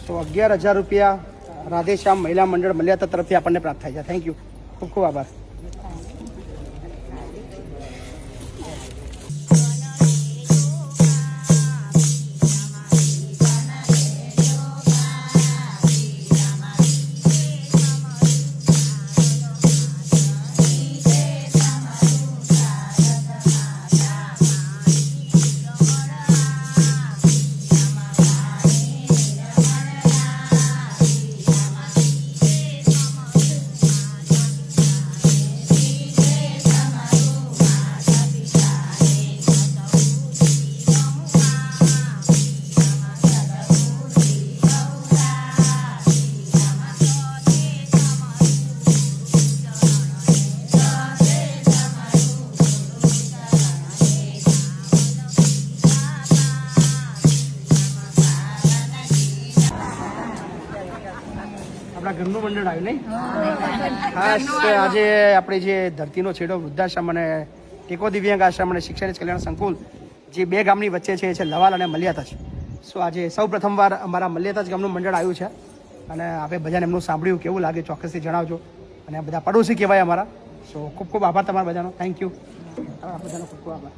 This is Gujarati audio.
તો 11,000 રૂપિયા રાધેશ્યામ મહિલા મંડળ મલ્યાતા તરફથી આપણને પ્રાપ્ત થાય છે. થેન્ક યુ, ખૂબ ખૂબ આભાર. આપણા ઘરનું મંડળ આવ્યું નહીં? ખાસ આજે આપણે જે ધરતીનો છેડો વૃદ્ધાશ્રમ અને ટેકો દિવ્યાંગ આશ્રમ અને શિક્ષણ કલ્યાણ સંકુલ જે બે ગામની વચ્ચે છે લવાલ અને મલ્યાતજ. સો આજે સૌ પ્રથમવાર અમારા મલ્યાતજ ગામનું મંડળ આવ્યું છે અને આપણે બધાને એમનું સાંભળ્યું કેવું લાગે ચોક્કસથી જણાવજો. અને આ બધા પડોશી કહેવાય અમારા. સો ખૂબ ખૂબ આભાર તમારા બધાનો. Thank you. બધાનો ખૂબ ખૂબ આભાર.